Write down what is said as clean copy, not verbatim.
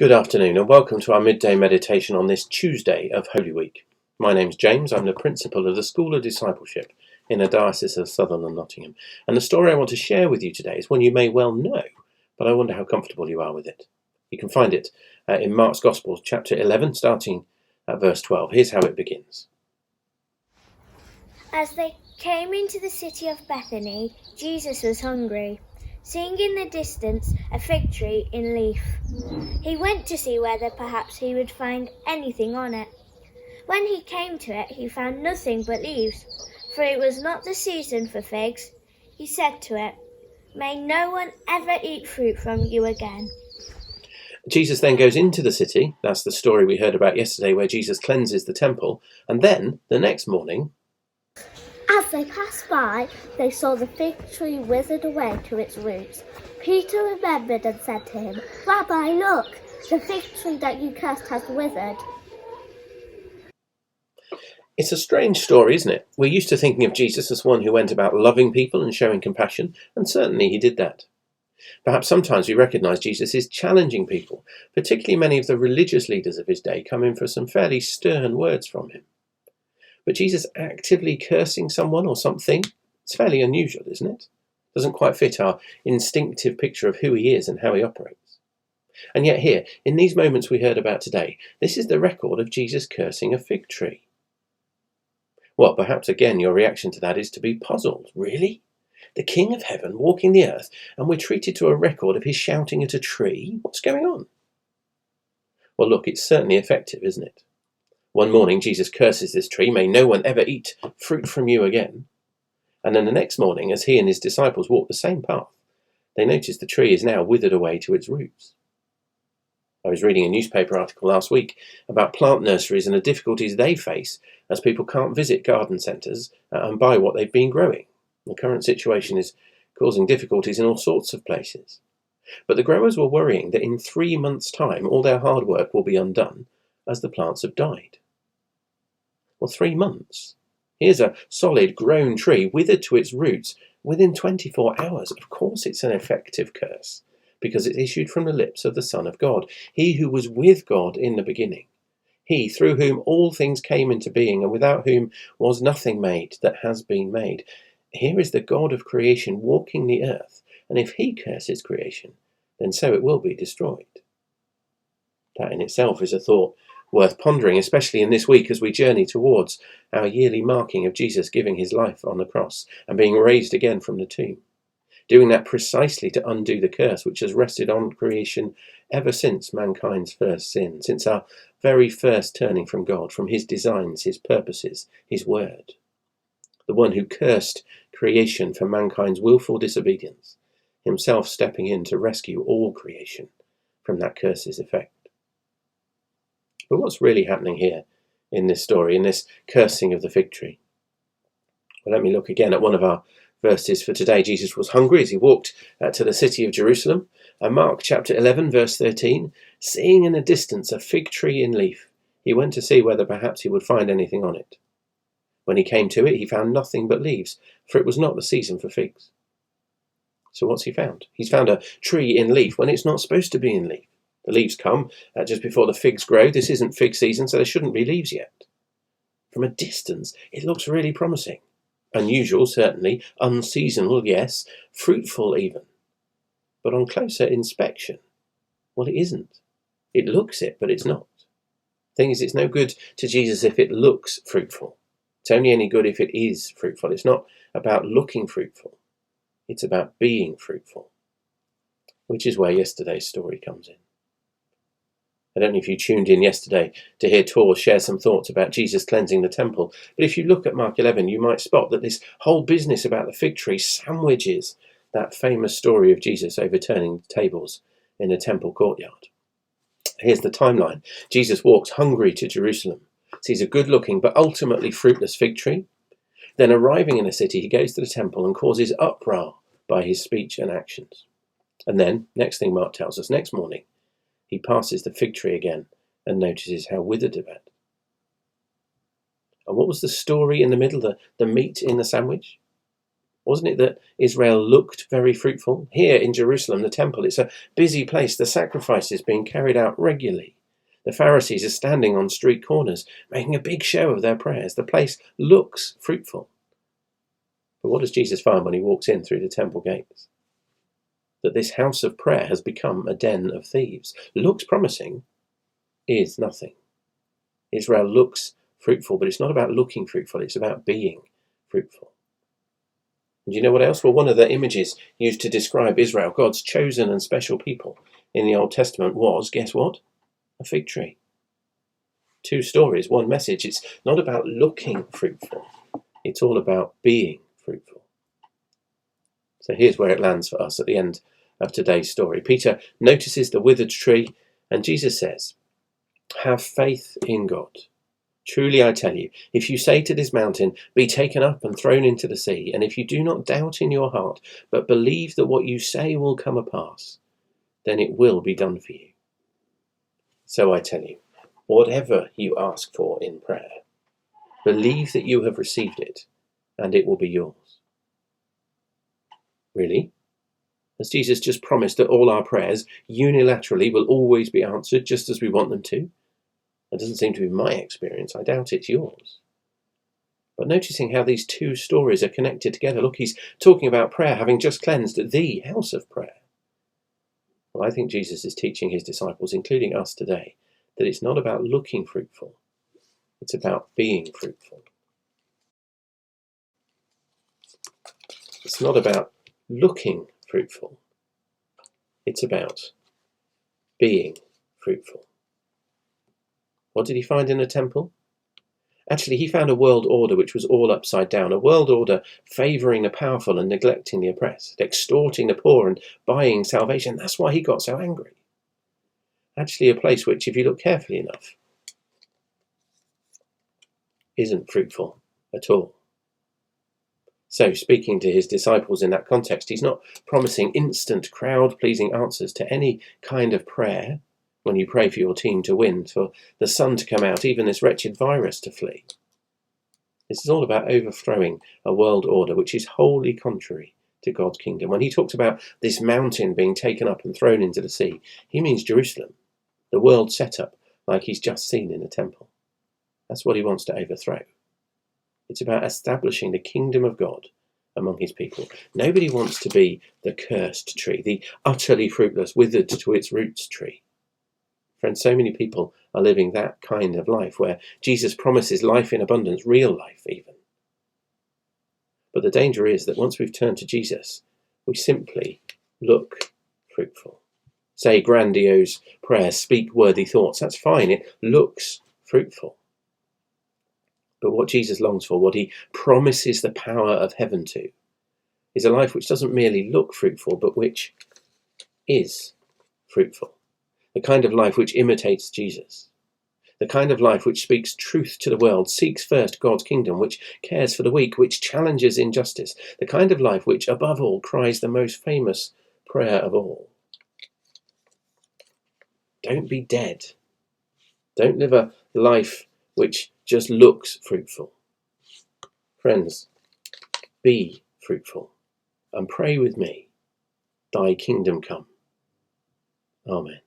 Good afternoon and welcome to our midday meditation on this Tuesday of Holy Week. My name's James, I'm the principal of the School of Discipleship in the Diocese of Sutherland and Nottingham. And the story I want to share with you today is one you may well know, but I wonder how comfortable you are with it. You can find it in Mark's Gospel, chapter 11, starting at verse 12. Here's how it begins. As they came into the city of Bethany, Jesus was hungry. Seeing in the distance a fig tree in leaf, he went to see whether perhaps he would find anything on it. When he came to it, he found nothing but leaves, for it was not the season for figs. He said to it, "May no one ever eat fruit from you again." Jesus then goes into the city. That's the story we heard about yesterday where Jesus cleanses the temple. And then, the next morning, as they passed by, they saw the fig tree withered away to its roots. Peter remembered and said to him, "Rabbi, look, the fig tree that you cursed has withered." It's a strange story, isn't it? We're used to thinking of Jesus as one who went about loving people and showing compassion, and certainly he did that. Perhaps sometimes we recognise Jesus is challenging people, particularly many of the religious leaders of his day come in for some fairly stern words from him. But Jesus actively cursing someone or something, it's fairly unusual, isn't it? Doesn't quite fit our instinctive picture of who he is and how he operates. And yet here, in these moments we heard about today, this is the record of Jesus cursing a fig tree. Well, perhaps again your reaction to that is to be puzzled. Really? The King of Heaven walking the earth, and we're treated to a record of his shouting at a tree? What's going on? Well, look, it's certainly effective, isn't it? One morning, Jesus curses this tree, "May no one ever eat fruit from you again." And then the next morning, as he and his disciples walk the same path, they notice the tree is now withered away to its roots. I was reading a newspaper article last week about plant nurseries and the difficulties they face as people can't visit garden centres and buy what they've been growing. The current situation is causing difficulties in all sorts of places. But the growers were worrying that in 3 months' time, all their hard work will be undone as the plants have died. Well, 3 months. Here's a solid grown tree withered to its roots within 24 hours. Of course it's an effective curse, because it's issued from the lips of the Son of God, he who was with God in the beginning, he through whom all things came into being and without whom was nothing made that has been made. Here is the God of creation walking the earth, and if he curses creation, then so it will be destroyed. That in itself is a thought worth pondering, especially in this week as we journey towards our yearly marking of Jesus giving his life on the cross and being raised again from the tomb, doing that precisely to undo the curse which has rested on creation ever since mankind's first sin, since our very first turning from God, from his designs, his purposes, his word. The one who cursed creation for mankind's willful disobedience, himself stepping in to rescue all creation from that curse's effect. But what's really happening here in this story, in this cursing of the fig tree? Well, let me look again at one of our verses for today. Jesus was hungry as he walked to the city of Jerusalem. Mark chapter 11, verse 13, seeing in the distance a fig tree in leaf, he went to see whether perhaps he would find anything on it. When he came to it, he found nothing but leaves, for it was not the season for figs. So what's he found? He's found a tree in leaf when it's not supposed to be in leaf. The leaves come just before the figs grow. This isn't fig season, so there shouldn't be leaves yet. From a distance, it looks really promising. Unusual, certainly. Unseasonal, yes. Fruitful, even. But on closer inspection, well, it isn't. It looks it, but it's not. The thing is, it's no good to Jesus if it looks fruitful. It's only any good if it is fruitful. It's not about looking fruitful. It's about being fruitful, which is where yesterday's story comes in. I don't know if you tuned in yesterday to hear Tor share some thoughts about Jesus cleansing the temple, but if you look at Mark 11, you might spot that this whole business about the fig tree sandwiches that famous story of Jesus overturning the tables in the temple courtyard. Here's the timeline. Jesus walks hungry to Jerusalem, sees a good-looking but ultimately fruitless fig tree. Then arriving in the city, he goes to the temple and causes uproar by his speech and actions. And then, next thing Mark tells us, next morning, he passes the fig tree again and notices how withered it had. And what was the story in the middle, the meat in the sandwich? Wasn't it that Israel looked very fruitful? Here in Jerusalem, the temple, it's a busy place. The sacrifices being carried out regularly. The Pharisees are standing on street corners, making a big show of their prayers. The place looks fruitful. But what does Jesus find when he walks in through the temple gates? That this house of prayer has become a den of thieves. Looks promising, is nothing. Israel looks fruitful, but it's not about looking fruitful, it's about being fruitful. And you know what else? Well, one of the images used to describe Israel, God's chosen and special people in the Old Testament, was, guess what? A fig tree. Two stories, one message. It's not about looking fruitful, it's all about being fruitful. So here's where it lands for us at the end of today's story. Peter notices the withered tree, and Jesus says, have faith in God. Truly I tell you, if you say to this mountain, be taken up and thrown into the sea, and if you do not doubt in your heart, but believe that what you say will come to pass, then it will be done for you. So I tell you, whatever you ask for in prayer, believe that you have received it, and it will be yours. Really? Has Jesus just promised that all our prayers unilaterally will always be answered just as we want them to? That doesn't seem to be my experience. I doubt it's yours. But noticing how these two stories are connected together, look, he's talking about prayer having just cleansed the house of prayer. Well, I think Jesus is teaching his disciples, including us today, that it's not about looking fruitful, it's about being fruitful. It's not about looking fruitful, it's about being fruitful. What did he find in the temple? Actually, he found a world order which was all upside down, a world order favouring the powerful and neglecting the oppressed, extorting the poor and buying salvation. That's why he got so angry. Actually, a place which, if you look carefully enough, isn't fruitful at all. So, speaking to his disciples in that context, he's not promising instant crowd-pleasing answers to any kind of prayer when you pray for your team to win, for the sun to come out, even this wretched virus to flee. This is all about overthrowing a world order which is wholly contrary to God's kingdom. When he talks about this mountain being taken up and thrown into the sea, he means Jerusalem, the world set up like he's just seen in the temple. That's what he wants to overthrow. It's about establishing the kingdom of God among his people. Nobody wants to be the cursed tree, the utterly fruitless, withered to its roots tree. Friends, so many people are living that kind of life where Jesus promises life in abundance, real life even. But the danger is that once we've turned to Jesus, we simply look fruitful. Say grandiose prayers, speak worthy thoughts. That's fine. It looks fruitful. But what Jesus longs for, what he promises the power of heaven to, is a life which doesn't merely look fruitful, but which is fruitful. The kind of life which imitates Jesus. The kind of life which speaks truth to the world, seeks first God's kingdom, which cares for the weak, which challenges injustice. The kind of life which, above all, cries the most famous prayer of all. Don't be dead. Don't live a life which just looks fruitful. Friends, be fruitful and pray with me, thy kingdom come. Amen.